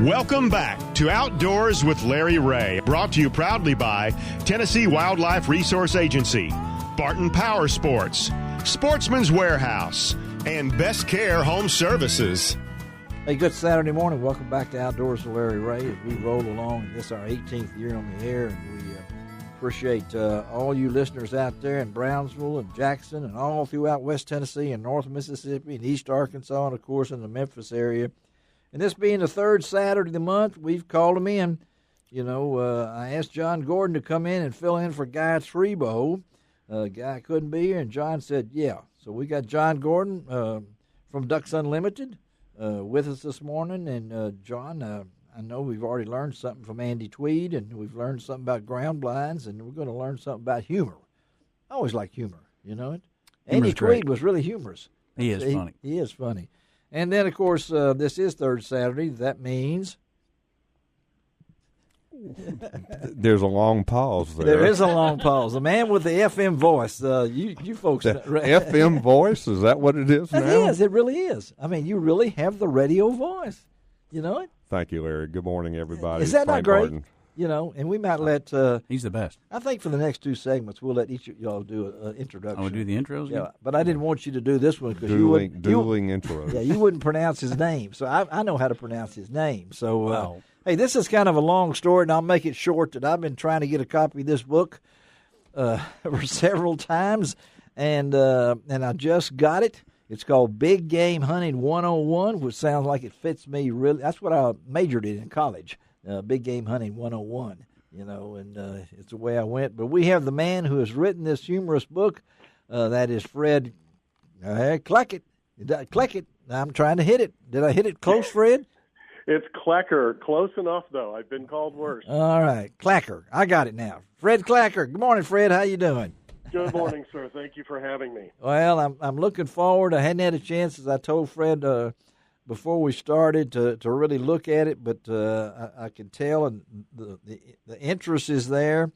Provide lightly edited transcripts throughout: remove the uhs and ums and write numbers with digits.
Welcome back to Outdoors with Larry Ray, brought to you proudly by Tennessee Wildlife Resource Agency, Barton Power Sports, Sportsman's Warehouse, and Best Care Home Services. Hey, good Saturday morning. Welcome back to Outdoors with Larry Ray as we roll along. This is our 18th year on the air, and we appreciate all you listeners out there in Brownsville and Jackson and all throughout West Tennessee and North Mississippi and East Arkansas and, of course, in the Memphis area. And this being the third Saturday of the month, we've called them in. You know, I asked John Gordon to come in and fill in for Guy Trebo. Guy couldn't be here, and John said, yeah. So we got John Gordon from Ducks Unlimited with us this morning. And, John, I know we've already learned something from Andy Tweed, and we've learned something about ground blinds, and we're going to learn something about humor. I always like humor, you know it? Andy Tweed was really humorous. He is funny. He is funny. And then, of course, this is third Saturday. That means there's a long pause there. There is a long pause. The man with the FM voice. You folks. The FM voice? Is that what it is now? It is. It really is. I mean, you really have the radio voice. You know it? Thank you, Larry. Good morning, everybody. Is that not great? Barton. You know, and we might let... He's the best. I think for the next two segments, we'll let each of y'all do an introduction. I would do the intros? Yeah, but I didn't want you to do this one because dueling intros. Yeah, you wouldn't pronounce his name. So I know how to pronounce his name. So, hey, this is kind of a long story, and I'll make it short that I've been trying to get a copy of this book for several times, and I just got it. It's called Big Game Hunting 101, which sounds like it fits me really. That's what I majored in college. Big Game Hunting 101, you know, and it's the way I went. But we have the man who has written this humorous book. That is Fred Kloecker. Kloecker. I'm trying to hit it. Did I hit it close, Fred? It's Kloecker. Close enough, though. I've been called worse. All right. Kloecker. I got it now. Fred Kloecker. Good morning, Fred. How you doing? Good morning, sir. Thank you for having me. Well, I'm looking forward. I hadn't had a chance, as I told Fred before we started, to really look at it, but I can tell, and the interest is there,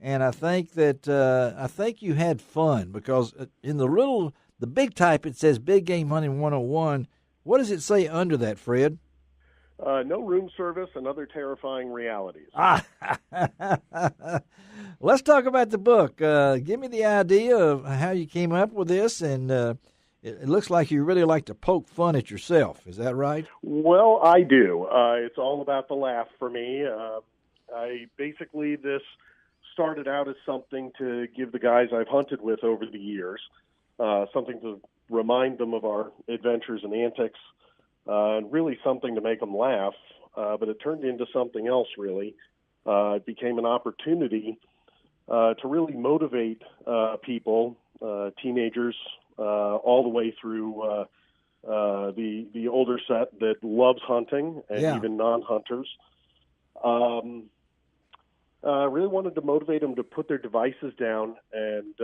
and I think that you had fun because in the big type it says Big Game Hunting 101. What does it say under that, Fred? No room service and other terrifying realities. Let's talk about the book. Give me the idea of how you came up with this, and it looks like you really like to poke fun at yourself. Is that right? Well, I do. It's all about the laugh for me. This started out as something to give the guys I've hunted with over the years, something to remind them of our adventures and antics, and really something to make them laugh. But it turned into something else, really. It became an opportunity to really motivate people, teenagers, all the way through the older set that loves hunting and even non-hunters. Really wanted to motivate them to put their devices down and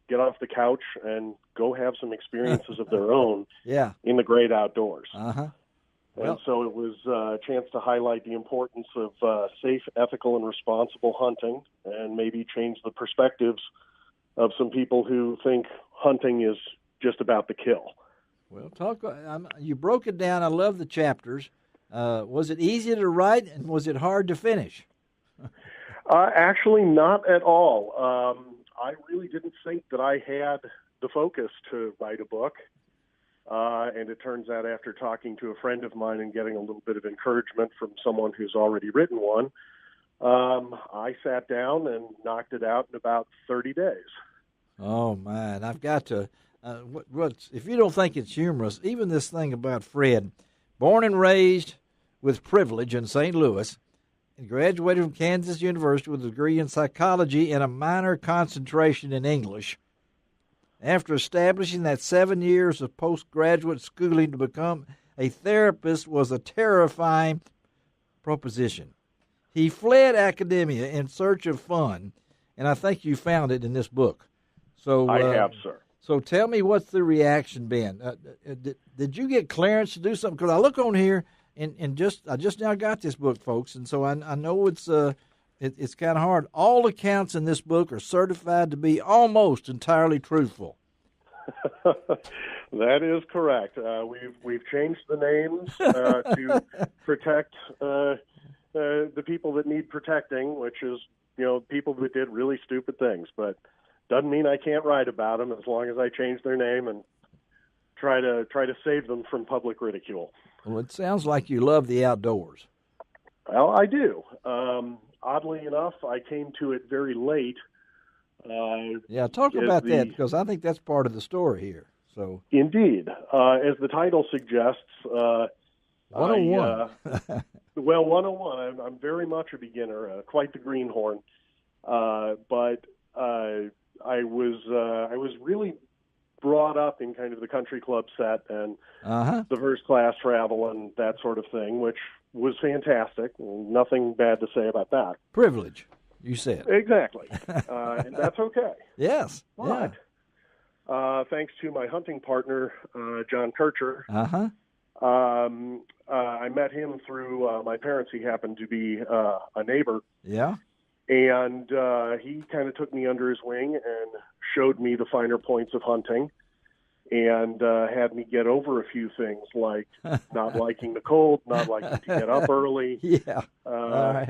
get off the couch and go have some experiences of their own in the great outdoors. Uh-huh. And so it was a chance to highlight the importance of safe, ethical, and responsible hunting, and maybe change the perspectives of some people who think hunting is just about the kill. Well, you broke it down. I love the chapters. Was it easy to write, and was it hard to finish? Actually, not at all. I really didn't think that I had the focus to write a book. And it turns out after talking to a friend of mine and getting a little bit of encouragement from someone who's already written one, I sat down and knocked it out in about 30 days. Oh, man. I've got to if you don't think it's humorous, even this thing about Fred, born and raised with privilege in St. Louis, and graduated from Kansas University with a degree in psychology and a minor concentration in English. After establishing that 7 years of postgraduate schooling to become a therapist was a terrifying proposition. He fled academia in search of fun, and I think you found it in this book. So I have, sir. So tell me, what's the reaction been? Did you get clearance to do something? Because I look on here, and I just now got this book, folks, and so I know it's kind of hard. All accounts in this book are certified to be almost entirely truthful. That is correct. We've changed the names to protect the people that need protecting, which is people that did really stupid things. But doesn't mean I can't write about them as long as I change their name and try to save them from public ridicule. Well, it sounds like you love the outdoors. Well, I do. Oddly enough, I came to it very late. Talk about that, because I think that's part of the story here. So indeed, as the title suggests, 101. 101. I'm very much a beginner, quite the greenhorn, but I was really brought up in kind of the country club set and the first class travel and that sort of thing, which was fantastic. Nothing bad to say about that. Privilege, you said. Exactly, and that's okay. Yes. But thanks to my hunting partner, John Kloecker, I met him through my parents. He happened to be a neighbor. Yeah. And he kind of took me under his wing and showed me the finer points of hunting and had me get over a few things like not liking the cold, not liking to get up early. Yeah. Right.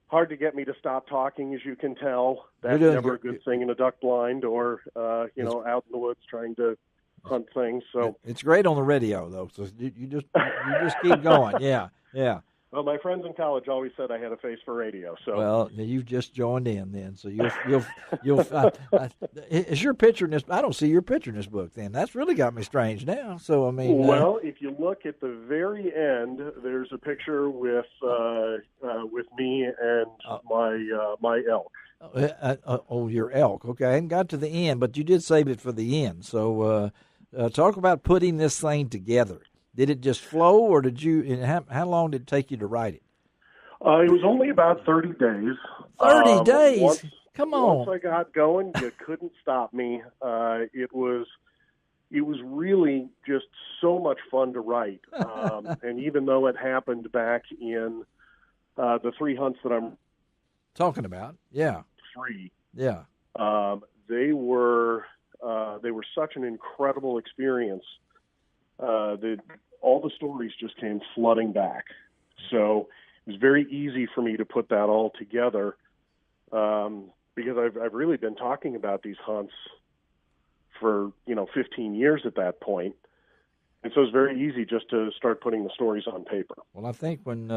Hard to get me to stop talking, as you can tell. That's never a good thing in a duck blind or, out in the woods trying to hunt things. So it's great on the radio, though. So you just keep going. Yeah. Well, my friends in college always said I had a face for radio. So well, you've just joined in then. So you'll is your picture in this? I don't see your picture in this book. Then that's really got me strange now. So I mean, well, if you look at the very end, there's a picture with me and my elk. Your elk. Okay, I hadn't got to the end, but you did save it for the end. So talk about putting this thing together. Did it just flow, or did you? And how long did it take you to write it? It was only about 30 days. 30 days? Come on! Once I got going, you couldn't stop me. It was really just so much fun to write. And even though it happened back in the 3 hunts that I'm talking about, yeah, 3, yeah, they were such an incredible experience. All the stories just came flooding back. So it was very easy for me to put that all together because I've really been talking about these hunts for 15 years at that point. And so it's very easy just to start putting the stories on paper. Well, I think when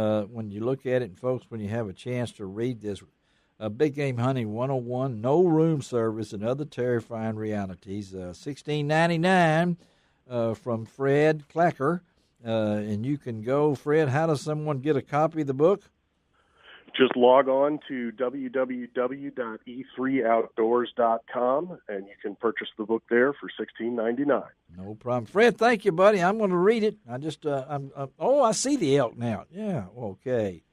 you look at it, and folks, when you have a chance to read this, Big Game Hunting 101, No Room Service and Other Terrifying Realities, $16.99 from Fred Kloecker. And you can go, Fred, how does someone get a copy of the book? Just log on to www.e3outdoors.com, and you can purchase the book there for $16.99. No problem. Fred, thank you, buddy. I'm going to read it. I see the elk now. Yeah, okay.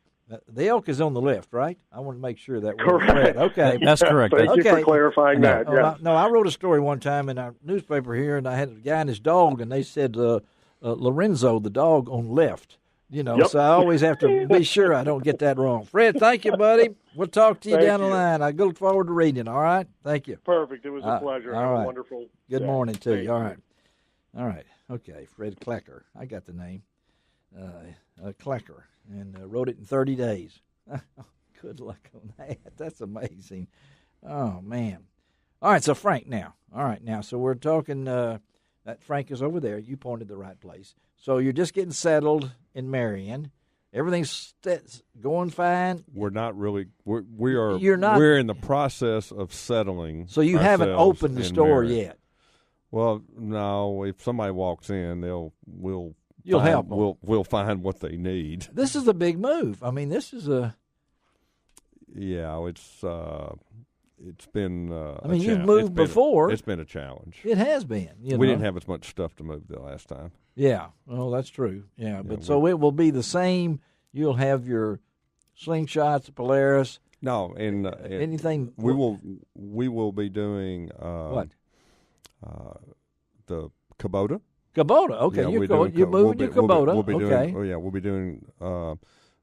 The elk is on the left, right? I want to make sure that correct. Fred. Okay, that's correct. Thank you for clarifying that. Yeah. I wrote a story one time in our newspaper here, and I had a guy and his dog, and they said Lorenzo, the dog, on left. Yep. So I always have to be sure I don't get that wrong. Fred, thank you, buddy. We'll talk to you down the line. I look forward to reading it. All right? Thank you. Perfect. It was a pleasure. All Have right. a wonderful Good day. morning to Thank you. All right. Okay, Fred Kloecker. I got the name. Kloecker. And wrote it in 30 days. Good luck on that. That's amazing. Oh, man. All right, so Frank now. All right, now, so we're talking, that Frank is over there. You pointed the right place. So you're just getting settled in Marion. Everything's going fine. We're not really. We're in the process of settling. So you haven't opened the store Marion yet. Well, no. If somebody walks in, You'll find, help them. We'll find what they need. This is a big move. I mean, this is a. Yeah, it's been. You've moved before. It's been a challenge. It has been. We didn't have as much stuff to move the last time. Yeah, well, that's true. Yeah, but so it will be the same. You'll have your slingshots, Polaris. No, and anything. We will be doing what? The Kubota. Kubota. Okay, Yeah, you're moving your Kubota. We'll be okay. doing. We'll be doing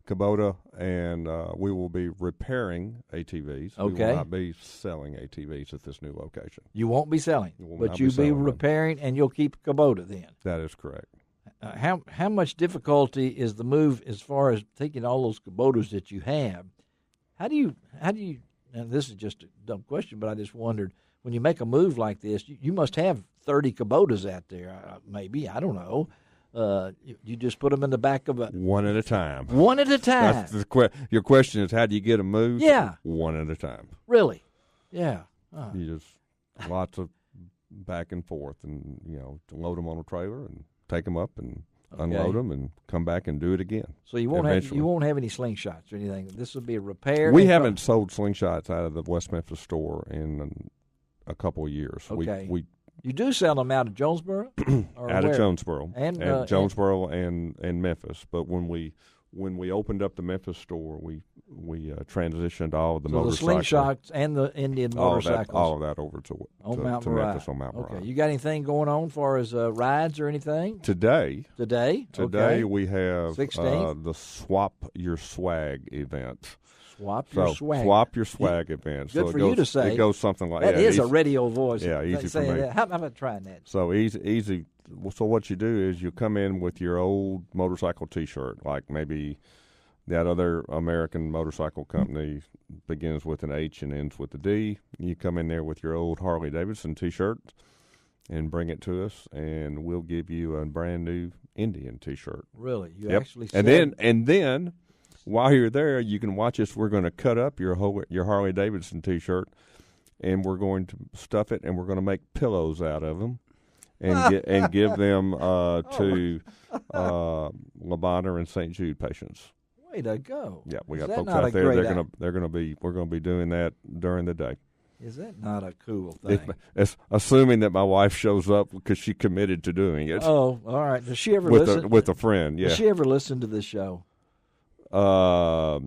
Kubota, and we will be repairing ATVs. Okay. We will not be selling ATVs at this new location. You won't be selling, but you'll be repairing, and you'll keep Kubota then. That is correct. How much difficulty is the move as far as taking all those Kubotas that you have? How do you? And this is just a dumb question, but I just wondered, when you make a move like this, you must have 30 Kubotas out there. Maybe, I don't know. You just put them in the back of a... One at a time. One at a time. Your question is, how do you get them moved? Yeah. One at a time. Really? Yeah. You just lots of back and forth, and load them on a trailer and take them up and unload them and come back and do it again. So you won't have any slingshots or anything. This will be a repair. We haven't sold slingshots out of the West Memphis store in a couple of years. Okay. You do sell them out of Jonesboro? Out of Jonesboro. And Jonesboro and Memphis. But when we opened up the Memphis store, we transitioned all of the motorcycles. The slingshots and the Indian motorcycles. All of that over to Memphis on Mount Moriah. Okay. You got anything going on as far as rides or anything? Today okay. we have the Swap Your Swag event. Swap your swag event. Good for you to say. It goes something like that. That is a radio voice. Yeah, easy for me. How about trying that? So easy. So what you do is you come in with your old motorcycle T-shirt, like maybe that other American motorcycle company begins with an H and ends with a D. You come in there with your old Harley Davidson T-shirt and bring it to us, and we'll give you a brand new Indian T-shirt. Really? You yep. actually? And then. While you're there, you can watch us. We're going to cut up your Harley Davidson T-shirt, and we're going to stuff it, and we're going to make pillows out of them, and give them to Lavonder and St. Jude patients. Way to go! Yeah, we got folks out there. We're going to be doing that during the day. Is that not a cool thing? It's assuming that my wife shows up because she committed to doing it. Oh, all right. Does she ever listen? With a friend? Yeah. Does she ever listen to this show?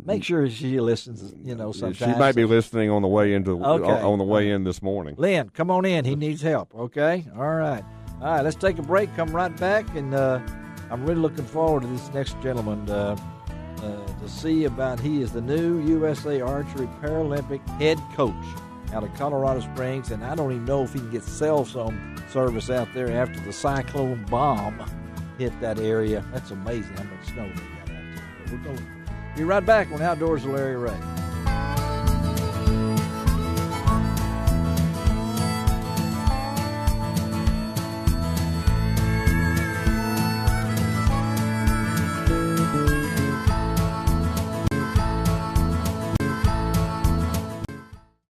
Make sure she listens. Sometimes she might be listening on the way in this morning. Lynn, come on in. He needs help. Okay, all right. Let's take a break. Come right back, and I'm really looking forward to this next gentleman to see about. He is the new USA Archery Paralympic head coach out of Colorado Springs, and I don't even know if he can get cell phone service out there after the cyclone bomb hit that area. That's amazing how much snow they got out there. We're going to be right back on Outdoors with Larry Ray.